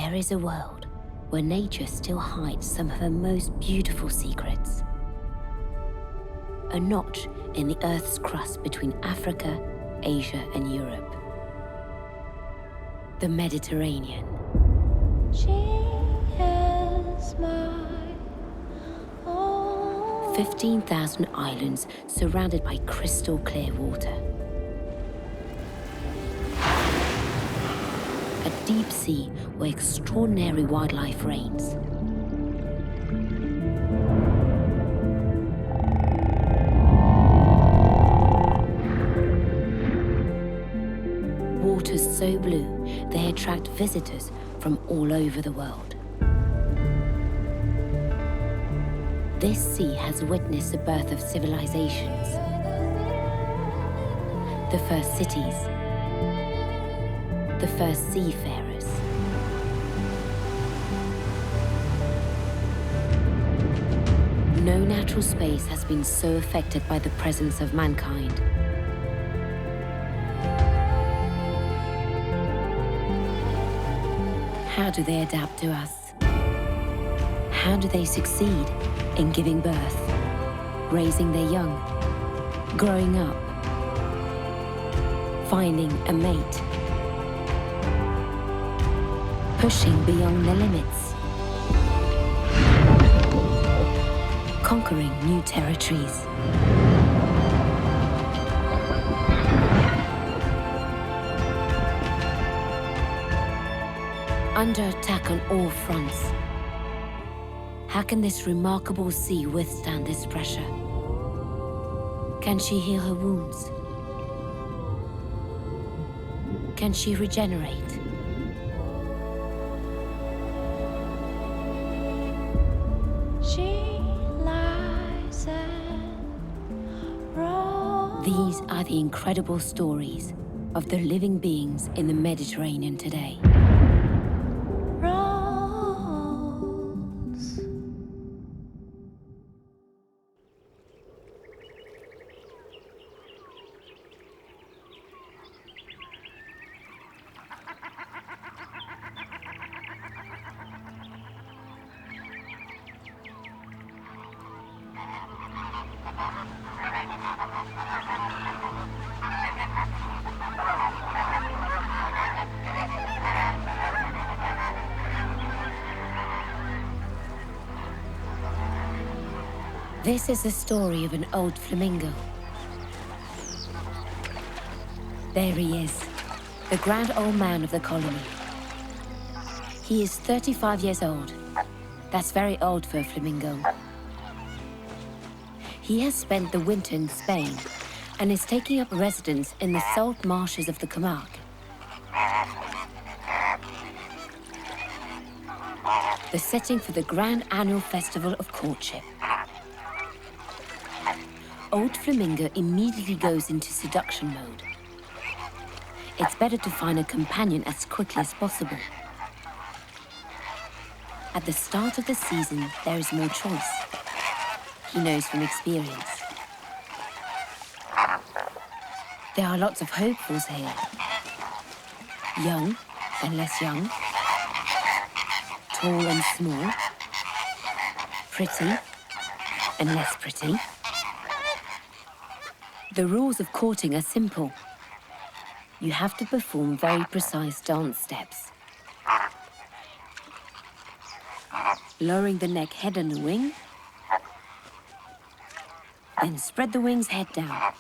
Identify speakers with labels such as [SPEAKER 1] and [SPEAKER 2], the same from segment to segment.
[SPEAKER 1] There is a world where nature still hides some of her most beautiful secrets. A notch in the Earth's crust between Africa, Asia, and Europe. The Mediterranean.
[SPEAKER 2] She is my
[SPEAKER 1] 15,000 islands surrounded by crystal clear water. A deep sea where extraordinary wildlife reigns. Waters so blue, they attract visitors from all over the world. This sea has witnessed the birth of civilizations, the first cities, the first seafarers. No natural space has been so affected by the presence of mankind. How do they adapt to us? How do they succeed in giving birth, raising their young, growing up, finding a mate, pushing beyond their limits, conquering new territories? Under attack on all fronts, how can this remarkable sea withstand this pressure? Can she heal her wounds? Can she regenerate?
[SPEAKER 2] She lies and rolls.
[SPEAKER 1] These are the incredible stories of the living beings in the Mediterranean today. This is the story of an old flamingo. There he is, the grand old man of the colony. He is 35 years old. That's very old for a flamingo. He has spent the winter in Spain and is taking up residence in the salt marshes of the Camargue. The setting for the grand annual festival of courtship. Old flamingo immediately goes into seduction mode. It's better to find a companion as quickly as possible. At the start of the season, there is more choice. He knows from experience. There are lots of hopefuls here. Young and less young. Tall and small. Pretty and less pretty. The rules of courting are simple. You have to perform very precise dance steps. Lowering the neck head on the wing, then spread the wings head down.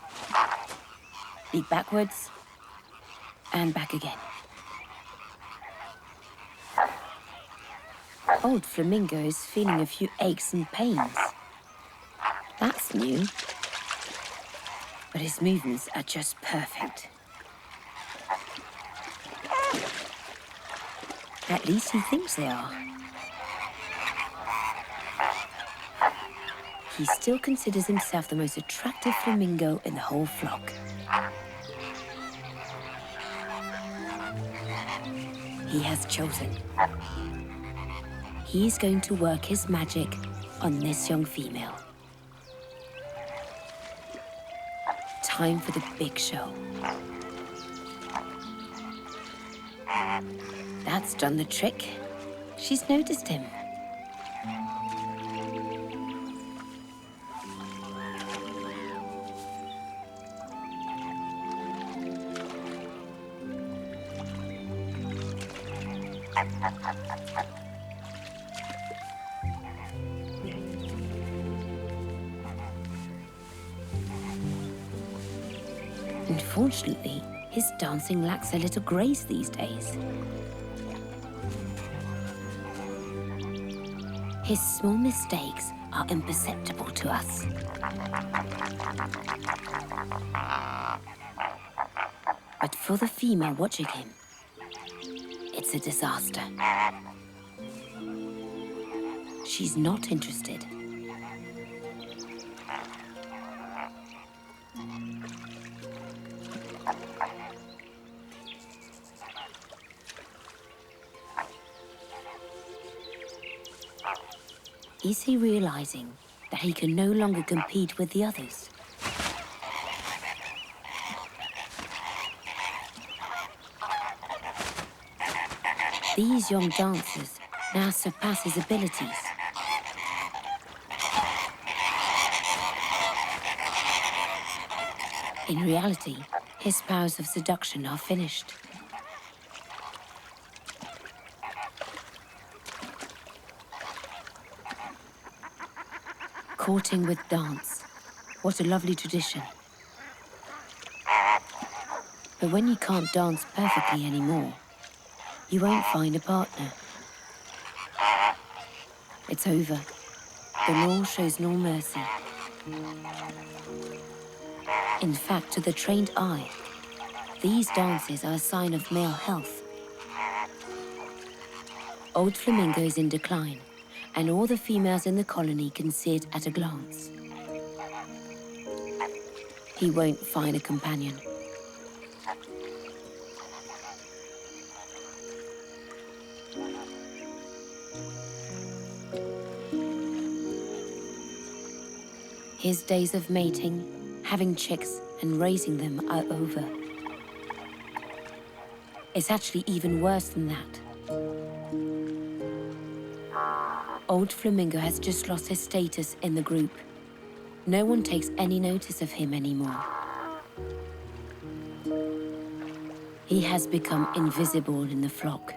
[SPEAKER 1] Beat backwards, and back again. Old flamingo is feeling a few aches and pains. That's new. But his movements are just perfect. At least he thinks they are. He still considers himself the most attractive flamingo in the whole flock. He has chosen. He's going to work his magic on this young female. Time for the big show. That's done the trick. She's noticed him. Unfortunately, his dancing lacks a little grace these days. His small mistakes are imperceptible to us. But for the female watching him, it's a disaster. She's not interested. Is he realizing that he can no longer compete with the others? These young dancers now surpass his abilities. In reality, his powers of seduction are finished. Courting with dance. What a lovely tradition. But when you can't dance perfectly anymore, you won't find a partner. It's over. The law shows no mercy. In fact, to the trained eye, these dances are a sign of male health. Old Flamingo is in decline, and all the females in the colony can see it at a glance. He won't find a companion. His days of mating, having chicks, and raising them are over. It's actually even worse than that. Old Flamingo has just lost his status in the group. No one takes any notice of him anymore. He has become invisible in the flock.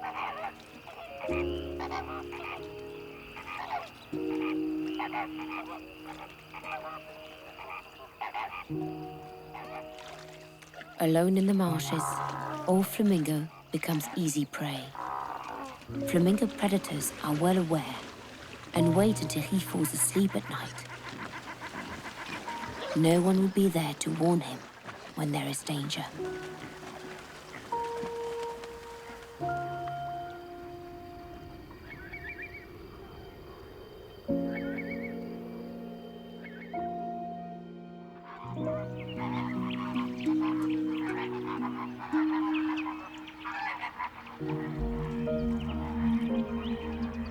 [SPEAKER 1] Alone in the marshes, old Flamingo becomes easy prey. Flamingo predators are well aware and wait until he falls asleep at night. No one will be there to warn him when there is danger.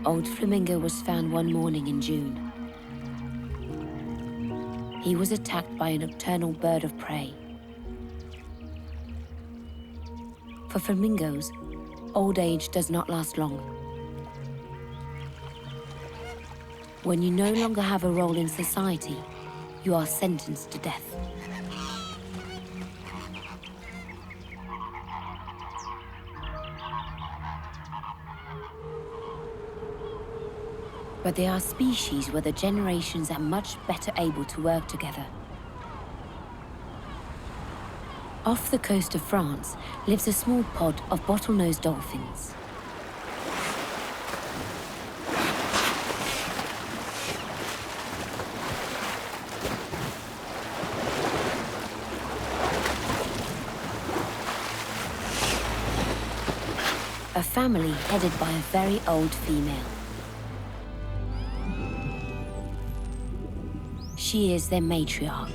[SPEAKER 1] Old Flamingo was found one morning in June. He was attacked by a nocturnal bird of prey. For flamingos, old age does not last long. When you no longer have a role in society, you are sentenced to death. But there are species where the generations are much better able to work together. Off the coast of France lives a small pod of bottlenose dolphins. A family headed by a very old female. She is their matriarch.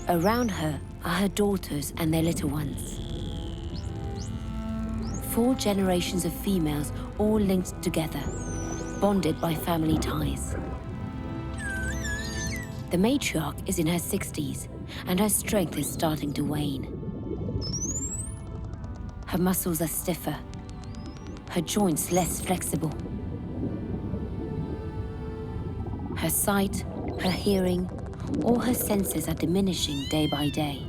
[SPEAKER 1] Around her are her daughters and their little ones. 4 generations of females all linked together, bonded by family ties. The matriarch is in her 60s, and her strength is starting to wane. Her muscles are stiffer, her joints less flexible. Her sight, her hearing, all her senses are diminishing day by day.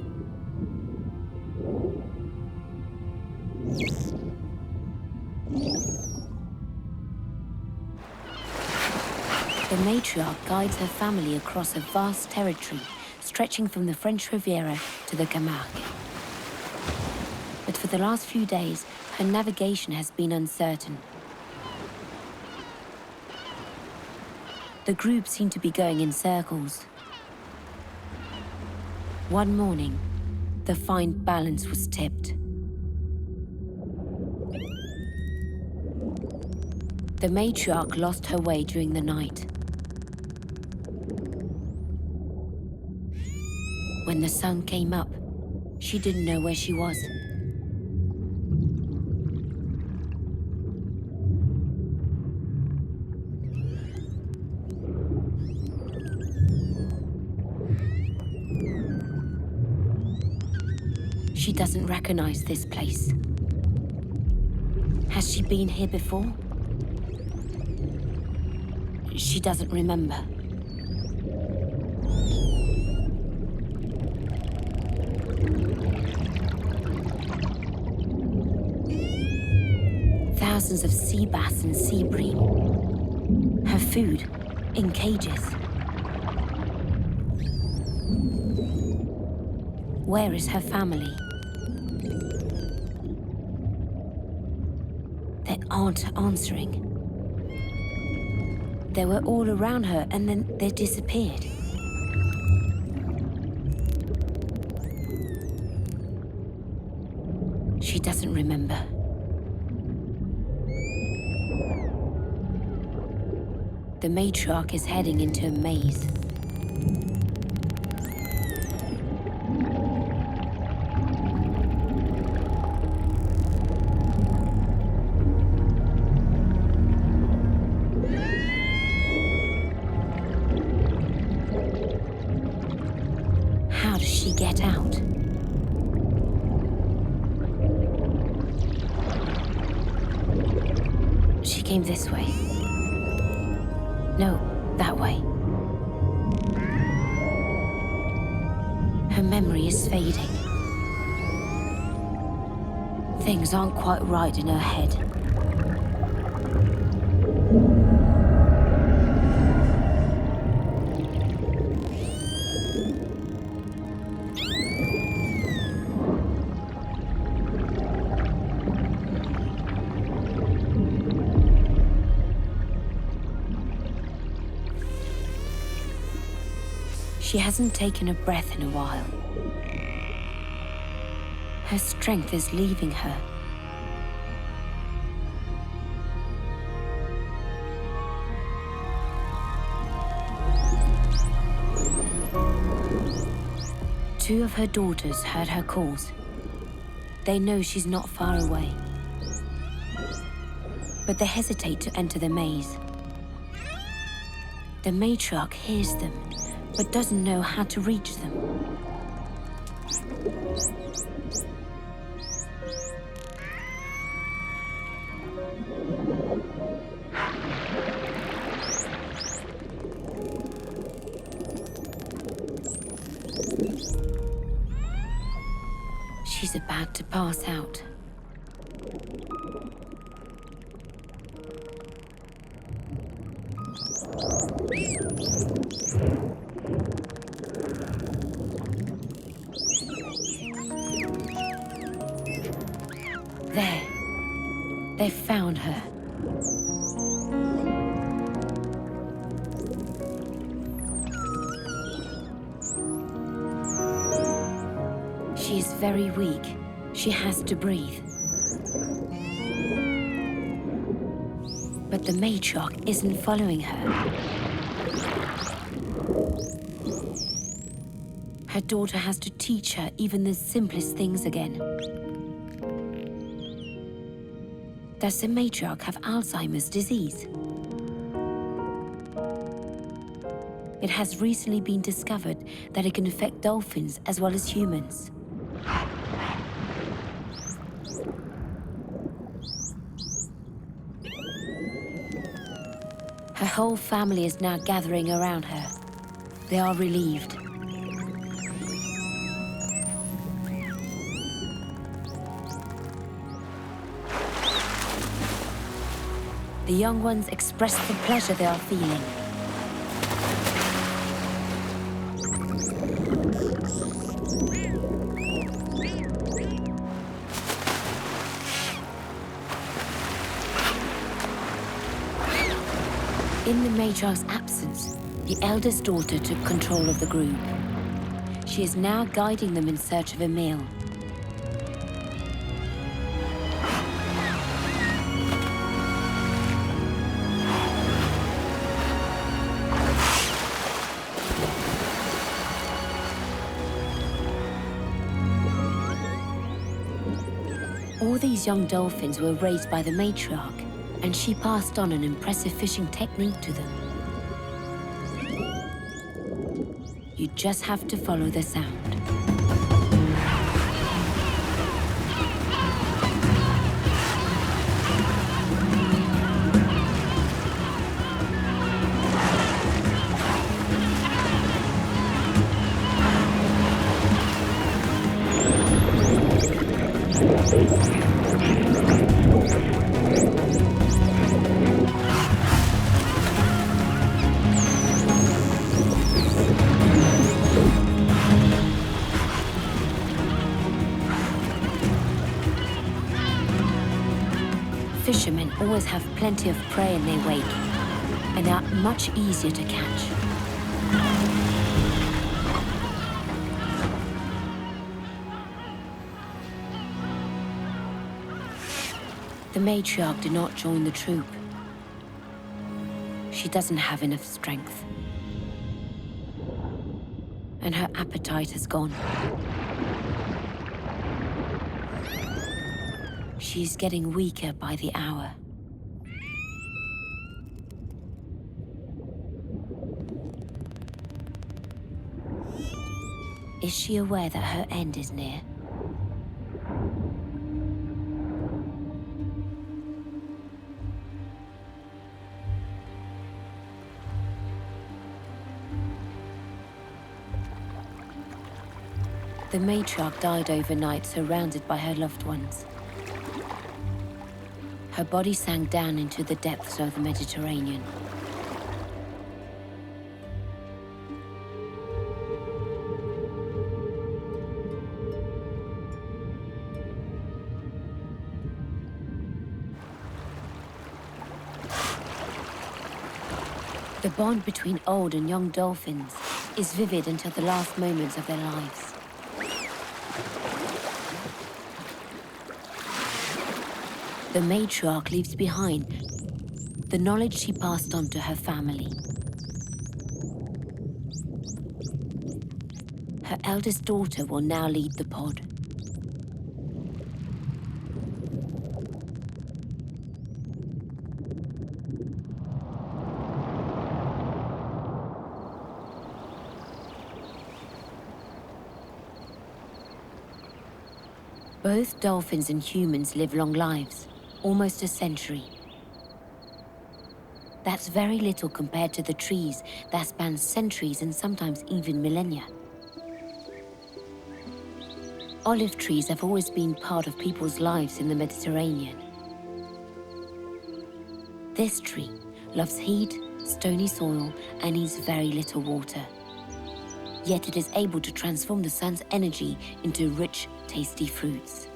[SPEAKER 1] The matriarch guides her family across a vast territory stretching from the French Riviera to the Camargue. But for the last few days, her navigation has been uncertain. The group seemed to be going in circles. One morning, the fine balance was tipped. The matriarch lost her way during the night. When the sun came up, she didn't know where she was. She doesn't recognize this place. Has she been here before? She doesn't remember. Thousands of sea bass and sea bream. Her food in cages. Where is her family? They aren't answering. They were all around her and then they disappeared. She doesn't remember. The matriarch is heading into a maze. How does she get out? She came this way. No, that way. Her memory is fading. Things aren't quite right in her head. She hasn't taken a breath in a while. Her strength is leaving her. Two of her daughters heard her calls. They know she's not far away. But they hesitate to enter the maze. The matriarch hears them, but doesn't know how to reach them. She's about to pass out. There. They've found her. She is very weak. She has to breathe. But the matriarch isn't following her. Her daughter has to teach her even the simplest things again. Does the matriarch have Alzheimer's disease? It has recently been discovered that it can affect dolphins as well as humans. whole family is now gathering around her. They are relieved. The young ones express the pleasure they are feeling. In the matriarch's absence, the eldest daughter took control of the group. She is now guiding them in search of a meal. All these young dolphins were raised by the matriarch, and she passed on an impressive fishing technique to them. You just have to follow the sound. Fishermen always have plenty of prey in their wake, and they are much easier to catch. The matriarch did not join the troop. She doesn't have enough strength, and her appetite has gone. She's getting weaker by the hour. Is she aware that her end is near? The matriarch died overnight, surrounded by her loved ones. Her body sank down into the depths of the Mediterranean. The bond between old and young dolphins is vivid until the last moments of their lives. The matriarch leaves behind the knowledge she passed on to her family. Her eldest daughter will now lead the pod. Both dolphins and humans live long lives, almost a century. That's very little compared to the trees that span centuries and sometimes even millennia. Olive trees have always been part of people's lives in the Mediterranean. This tree loves heat, stony soil, and needs very little water. Yet it is able to transform the sun's energy into rich, tasty fruits.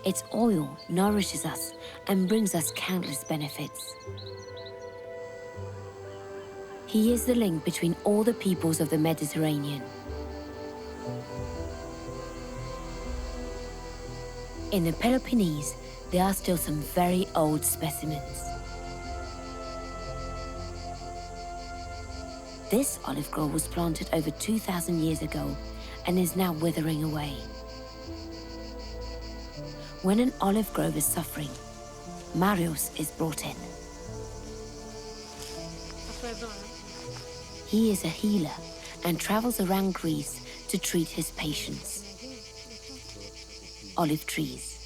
[SPEAKER 1] Its oil nourishes us and brings us countless benefits. He is the link between all the peoples of the Mediterranean. In the Peloponnese, there are still some very old specimens. This olive grove was planted over 2,000 years ago and is now withering away. When an olive grove is suffering, Marius is brought in. He is a healer and travels around Greece to treat his patients. Olive trees.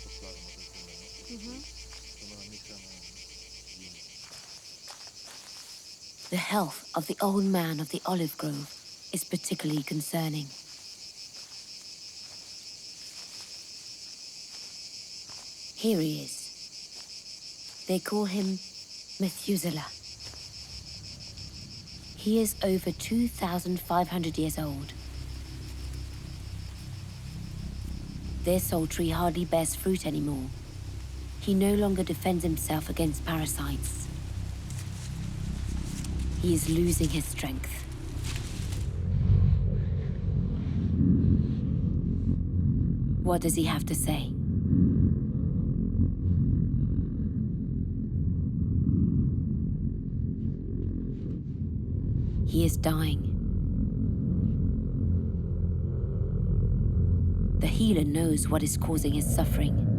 [SPEAKER 1] The health of the old man of the olive grove is particularly concerning. Here he is. They call him Methuselah. He is over 2,500 years old. This old tree hardly bears fruit anymore. He no longer defends himself against parasites. He is losing his strength. What does he have to say? He is dying. The healer knows what is causing his suffering.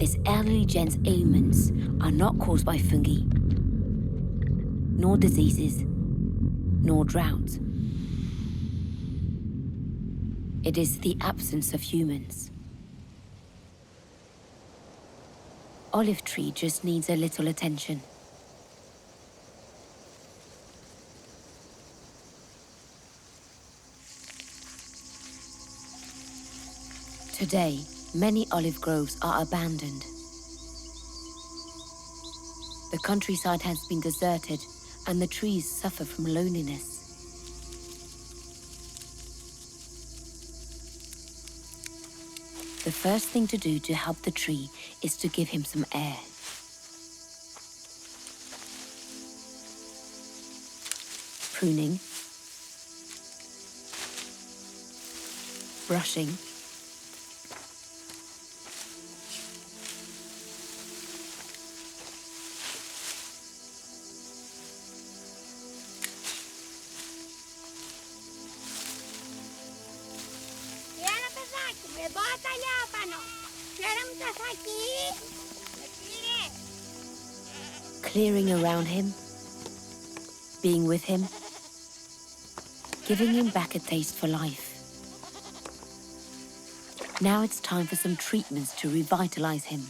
[SPEAKER 1] This elderly gent's ailments are not caused by fungi, nor diseases, nor drought. It is the absence of humans. Olive tree just needs a little attention. Today, many olive groves are abandoned. The countryside has been deserted, and the trees suffer from loneliness. The first thing to do to help the tree is to give him some air. Pruning, brushing, clearing around him, being with him, giving him back a taste for life. Now it's time for some treatments to revitalize him.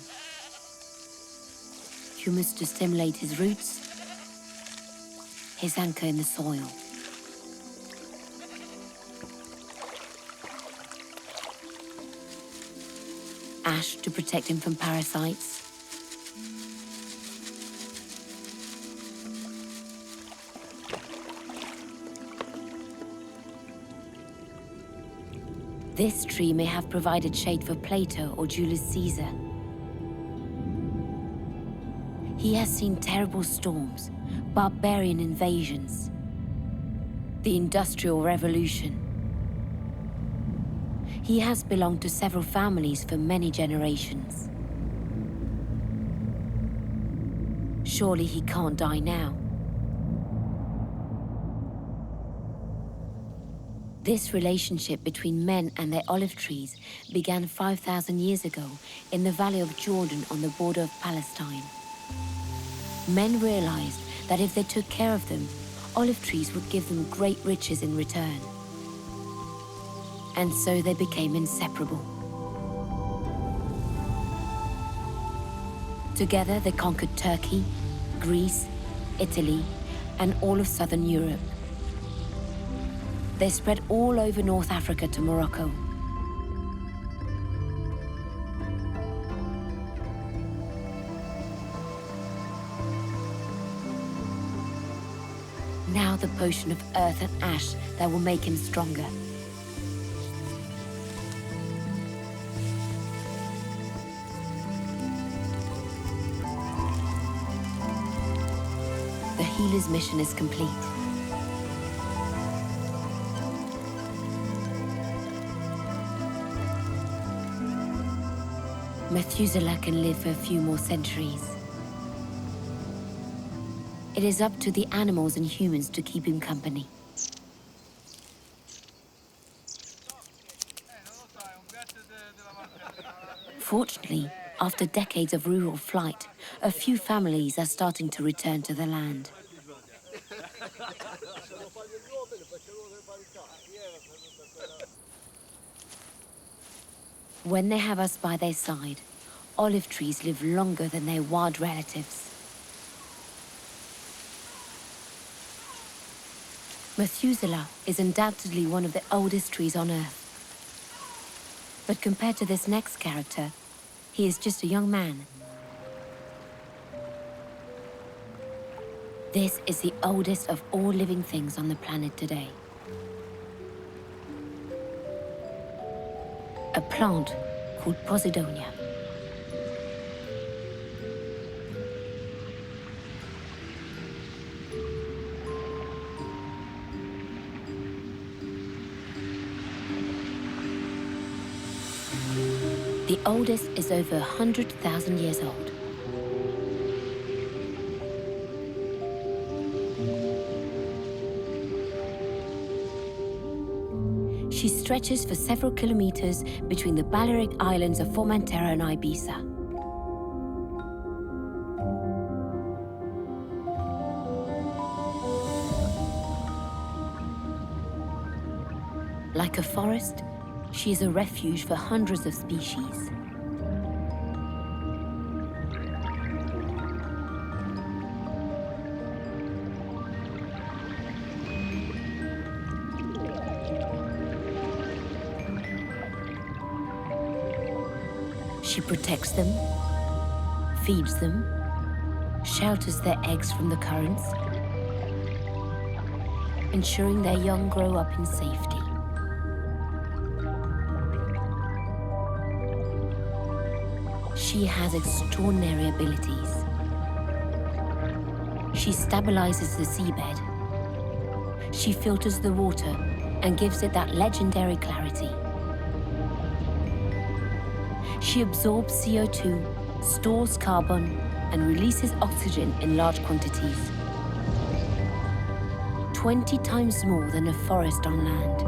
[SPEAKER 1] Humus to stimulate his roots, his anchor in the soil. Ash to protect him from parasites. This tree may have provided shade for Plato or Julius Caesar. He has seen terrible storms, barbarian invasions, the Industrial Revolution. He has belonged to several families for many generations. Surely he can't die now. This relationship between men and their olive trees began 5,000 years ago in the Valley of Jordan on the border of Palestine. Men realized that if they took care of them, olive trees would give them great riches in return. And so they became inseparable. Together they conquered Turkey, Greece, Italy, and all of southern Europe. They spread all over North Africa to Morocco. Now the potion of earth and ash that will make him stronger. The healer's mission is complete. Methuselah can live for a few more centuries. It is up to the animals and humans to keep him company. Fortunately, after decades of rural flight, a few families are starting to return to the land. When they have us by their side, olive trees live longer than their wild relatives. Methuselah is undoubtedly one of the oldest trees on Earth. But compared to this next character, he is just a young man. This is the oldest of all living things on the planet today. A plant called Posidonia. The oldest is over 100,000 years old. She stretches for several kilometers between the Balearic Islands of Formentera and Ibiza. Like a forest, she is a refuge for hundreds of species. She protects them, feeds them, shelters their eggs from the currents, ensuring their young grow up in safety. She has extraordinary abilities. She stabilizes the seabed. She filters the water and gives it that legendary clarity. She absorbs CO2, stores carbon, and releases oxygen in large quantities. 20 times more than a forest on land.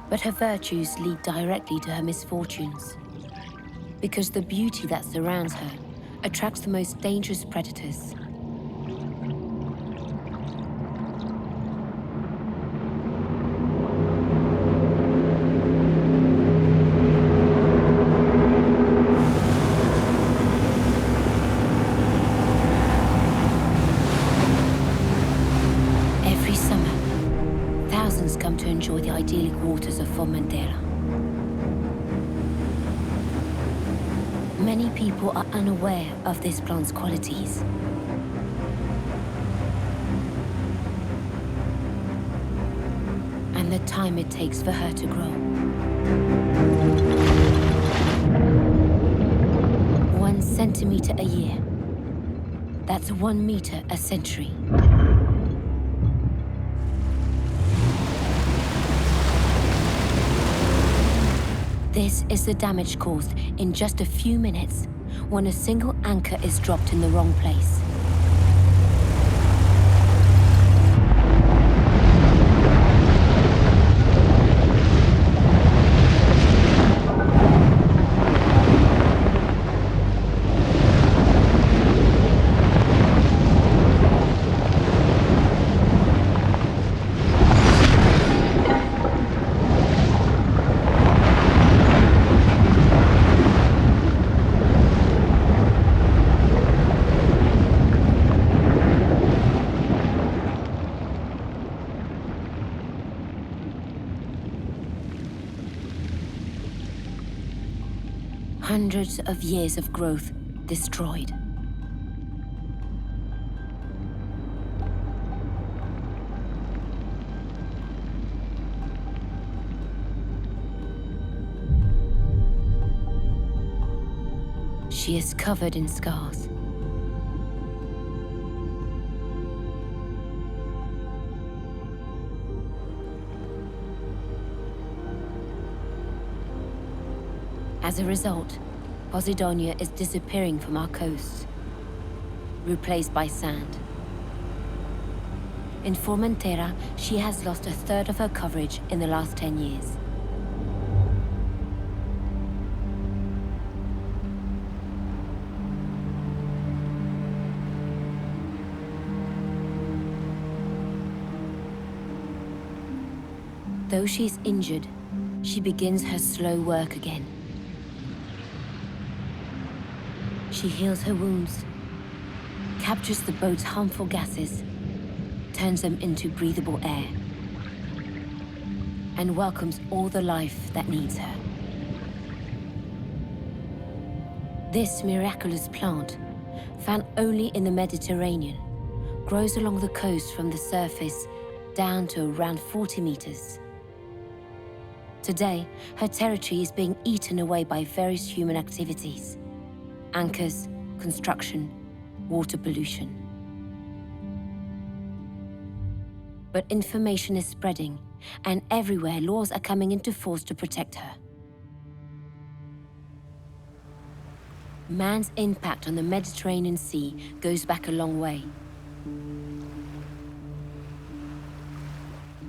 [SPEAKER 1] But her virtues lead directly to her misfortunes, because the beauty that surrounds her attracts the most dangerous predators. Every summer, thousands come to enjoy the idyllic waters of Formentera. Many people are unaware of this plant's qualities. And the time it takes for her to grow. 1 centimeter a year. That's 1 meter a century. This is the damage caused in just a few minutes when a single anchor is dropped in the wrong place. Hundreds of years of growth destroyed. She is covered in scars. As a result, Posidonia is disappearing from our coasts, replaced by sand. In Formentera, she has lost a third of her coverage in the last 10 years. Though she is injured, she begins her slow work again. She heals her wounds, captures the boat's harmful gases, turns them into breathable air, and welcomes all the life that needs her. This miraculous plant, found only in the Mediterranean, grows along the coast from the surface down to around 40 meters. Today, her territory is being eaten away by various human activities: anchors, construction, water pollution. But information is spreading, and everywhere laws are coming into force to protect her. Man's impact on the Mediterranean Sea goes back a long way.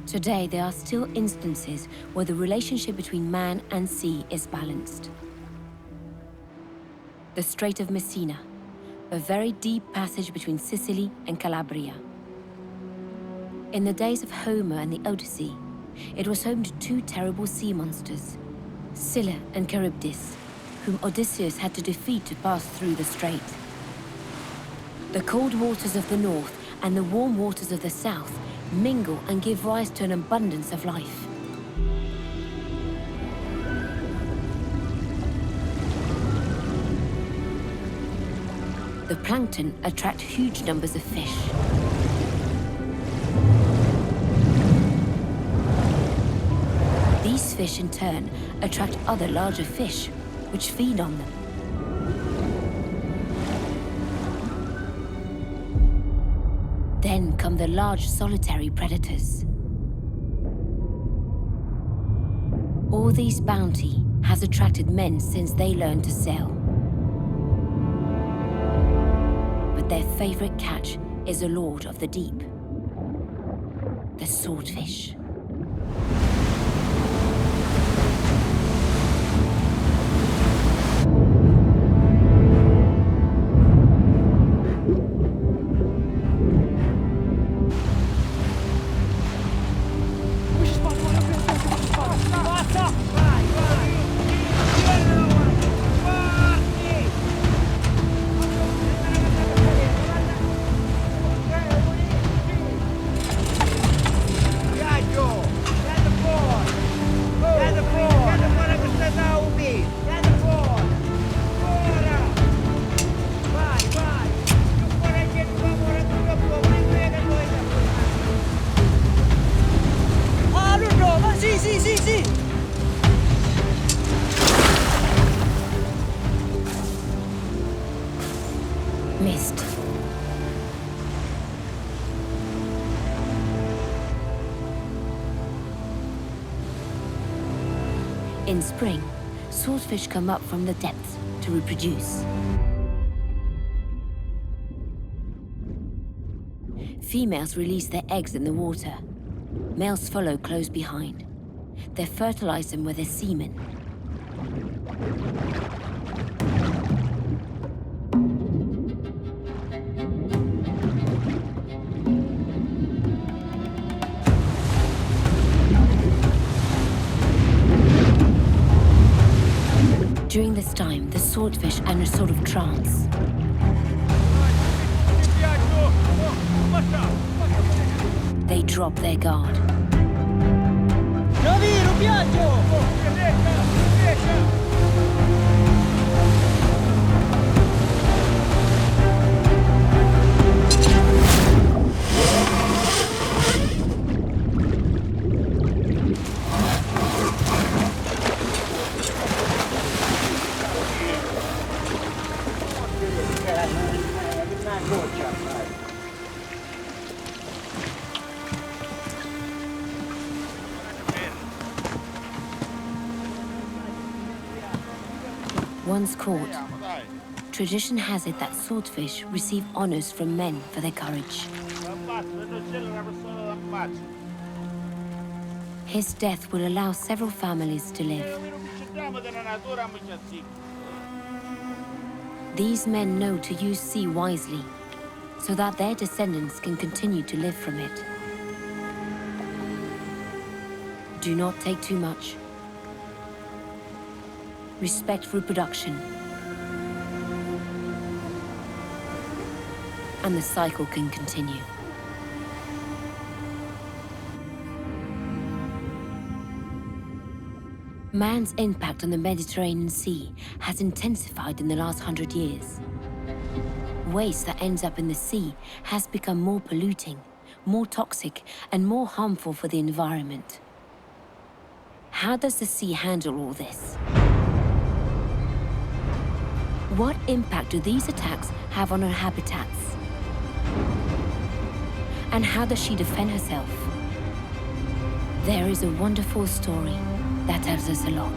[SPEAKER 1] Today, there are still instances where the relationship between man and sea is balanced. The Strait of Messina, a very deep passage between Sicily and Calabria. In the days of Homer and the Odyssey, it was home to two terrible sea monsters, Scylla and Charybdis, whom Odysseus had to defeat to pass through the strait. The cold waters of the north and the warm waters of the south mingle and give rise to an abundance of life. The plankton attract huge numbers of fish. These fish, in turn, attract other larger fish, which feed on them. Then come the large solitary predators. All these bounty has attracted men since they learned to sail. But their favorite catch is a lord of the deep, the swordfish. Missed. In spring, swordfish come up from the depths to reproduce. Females release their eggs in the water. Males follow close behind. They fertilize them with their semen. During this time, the swordfish are in a sort of trance. They drop their guard. Once caught, tradition has it that swordfish receive honors from men for their courage. His death will allow several families to live. These men know to use sea wisely, so that their descendants can continue to live from it. Do not take too much. Respect reproduction. And the cycle can continue. Man's impact on the Mediterranean Sea has intensified in the last 100 years. Waste that ends up in the sea has become more polluting, more toxic, and more harmful for the environment. How does the sea handle all this? What impact do these attacks have on her habitats? And how does she defend herself? There is a wonderful story that tells us a lot.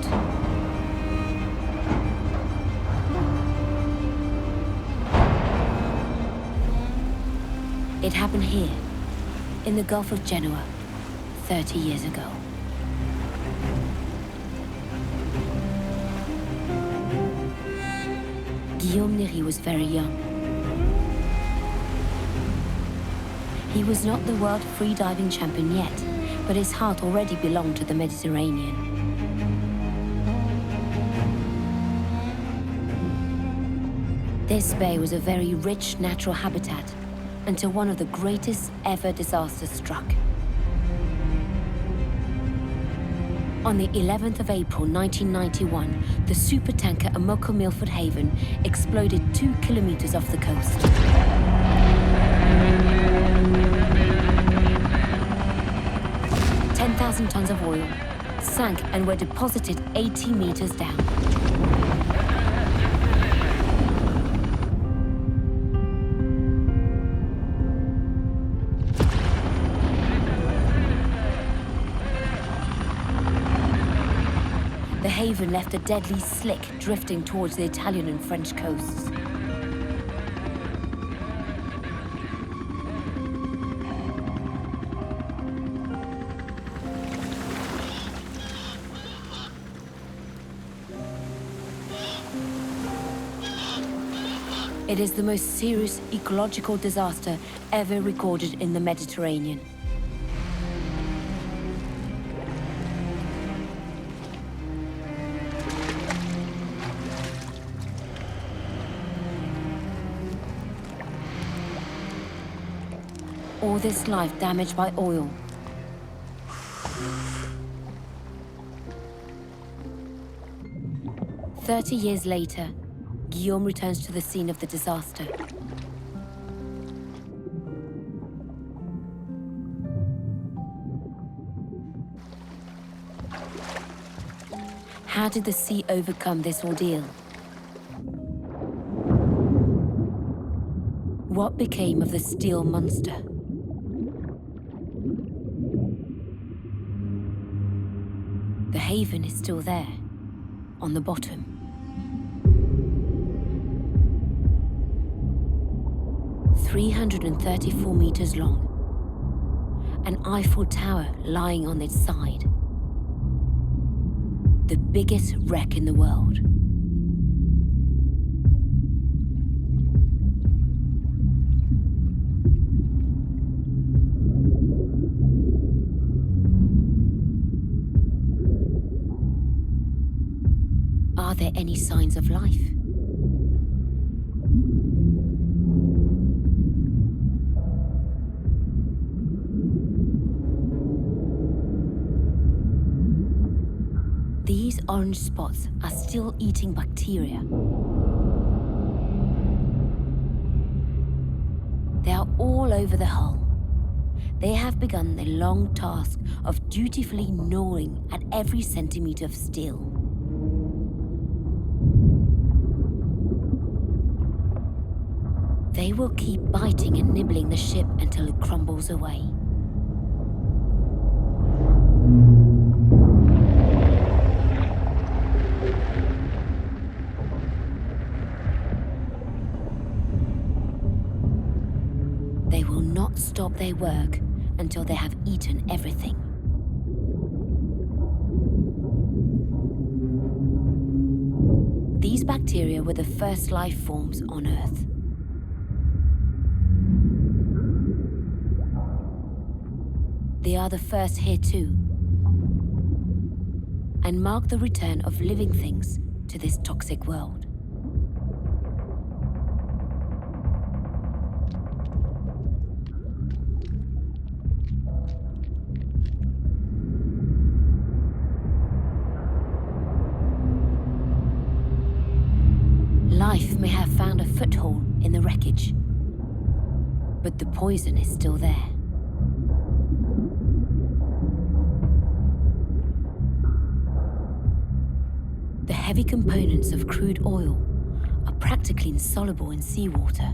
[SPEAKER 1] It happened here, in the Gulf of Genoa, 30 years ago. Guillaume Néry was very young. He was not the world freediving champion yet, but his heart already belonged to the Mediterranean. This bay was a very rich natural habitat until one of the greatest ever disasters struck. On the 11th of April 1991, the supertanker Amoco Milford Haven exploded 2 kilometers off the coast. "10,000 tons of oil sank and were deposited 80 meters down. The Haven left a deadly slick drifting towards the Italian and French coasts. It is the most serious ecological disaster ever recorded in the Mediterranean. All this life damaged by oil. "30 years later, Guillaume returns to the scene of the disaster. How did the sea overcome this ordeal? What became of the steel monster? The Haven is still there, on the bottom. "334 meters long. An Eiffel Tower lying on its side. The biggest wreck in the world. Are there any signs of life? These orange spots are still eating bacteria. They are all over the hull. They have begun the long task of dutifully gnawing at every centimeter of steel. They will keep biting and nibbling the ship until it crumbles away. They will not stop their work until they have eaten everything. These bacteria were the first life forms on Earth. They are the first here too. and mark the return of living things to this toxic world. Life may have found a foothold in the wreckage, but the poison is still there. The heavy components of crude oil are practically insoluble in seawater.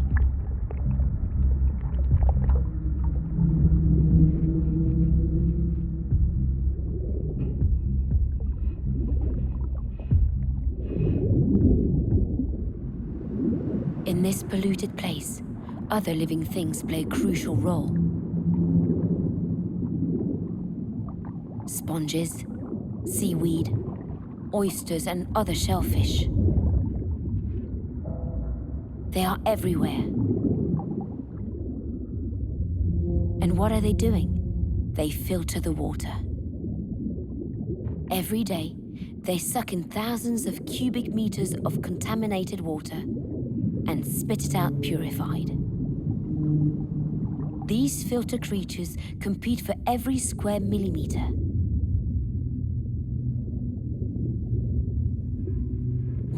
[SPEAKER 1] In this polluted place, other living things play a crucial role. Sponges, seaweed, oysters, and other shellfish. They are everywhere. And what are they doing? They filter the water. Every day, they suck in thousands of cubic meters of contaminated water and spit it out purified. These filter creatures compete for every square millimeter.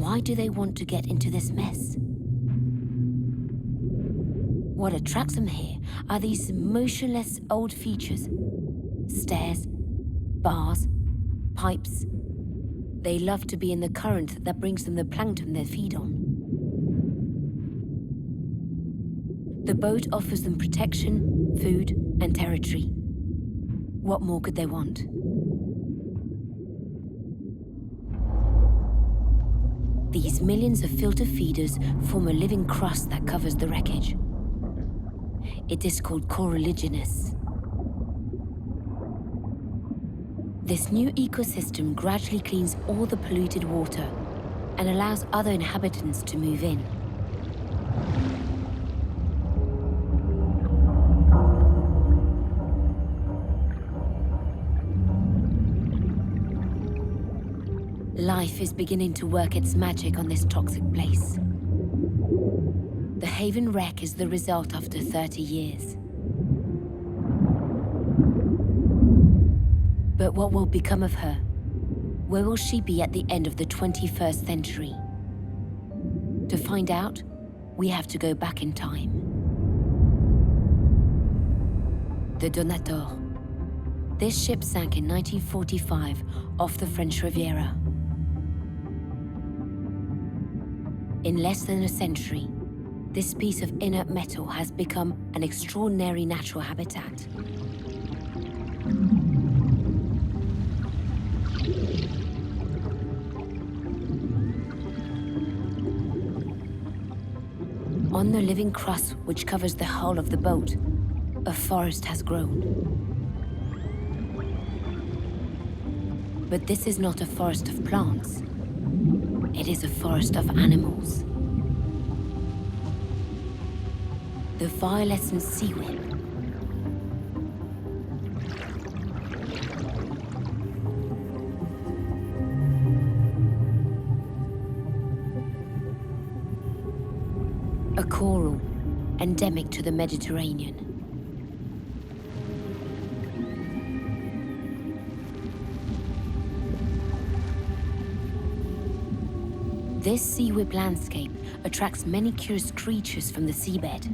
[SPEAKER 1] Why do they want to get into this mess? What attracts them here are these motionless old features. Stairs, bars, pipes. They love to be in the current that brings them the plankton they feed on. The boat offers them protection, food, and territory. What more could they want? These millions of filter feeders form a living crust that covers the wreckage. It is called coralligenous. This new ecosystem gradually cleans all the polluted water and allows other inhabitants to move in. Life is beginning to work its magic on this toxic place. The Haven wreck is the result after 30 years. But what will become of her? Where will she be at the end of the 21st century? To find out, we have to go back in time. The Donator. This ship sank in 1945 off the French Riviera. In less than a century, this piece of inert metal has become an extraordinary natural habitat. On the living crust which covers the hull of the boat, a forest has grown. But this is not a forest of plants. It is a forest of animals. The violescent sea whip. A coral endemic to the Mediterranean. This sea whip landscape attracts many curious creatures from the seabed.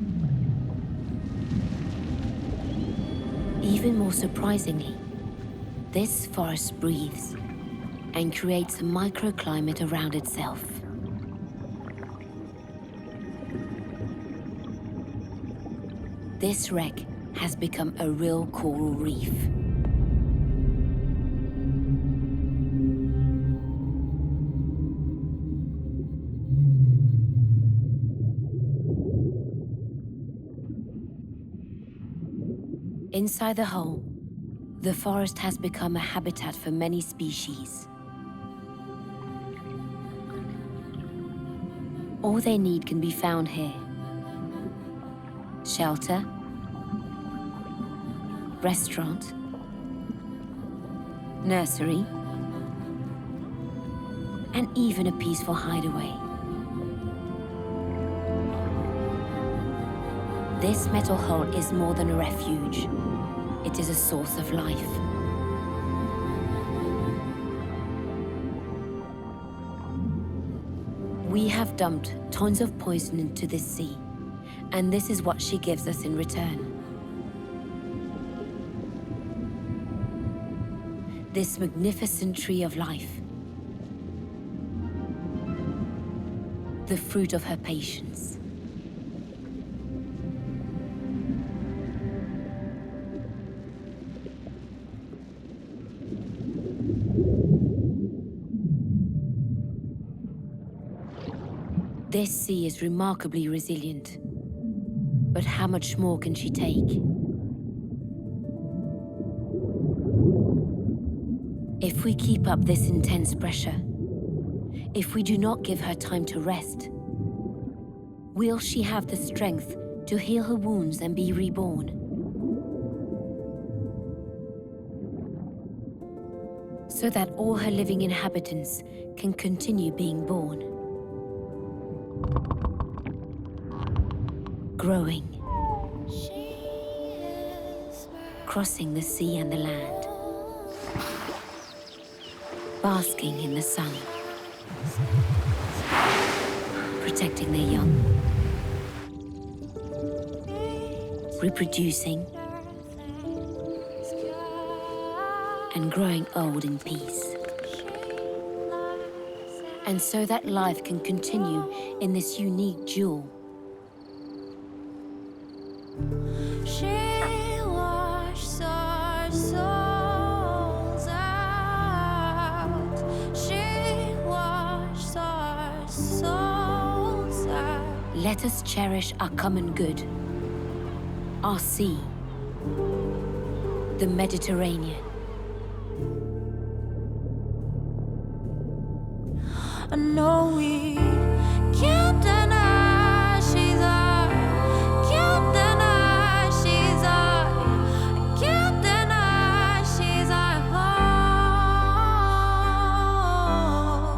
[SPEAKER 1] Even more surprisingly, this forest breathes and creates a microclimate around itself. This wreck has become a real coral reef. Inside the hull, the forest has become a habitat for many species. All they need can be found here. Shelter, restaurant, nursery, and even a peaceful hideaway. This metal hull is more than a refuge. It is a source of life. We have dumped tons of poison into this sea, and this is what she gives us in return. This magnificent tree of life, the fruit of her patience. This sea is remarkably resilient, but how much more can she take? If we keep up this intense pressure, if we do not give her time to rest, will she have the strength to heal her wounds and be reborn? So that all her living inhabitants can continue being born. Growing. Crossing the sea and the land. Basking in the sun. Protecting their young. Reproducing. And growing old in peace. And so that life can continue in this unique jewel.
[SPEAKER 2] She washed our souls out. She washed our souls out.
[SPEAKER 1] Let us cherish our common good, our sea, the Mediterranean.
[SPEAKER 2] I know we can't deny she's our, can't deny she's our, can't deny she's our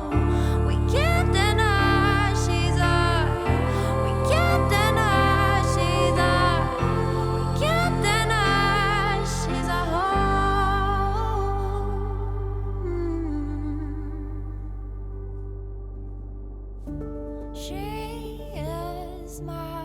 [SPEAKER 2] home. We can't deny she's our, we can't deny she's our, we can't deny she's our home. She is my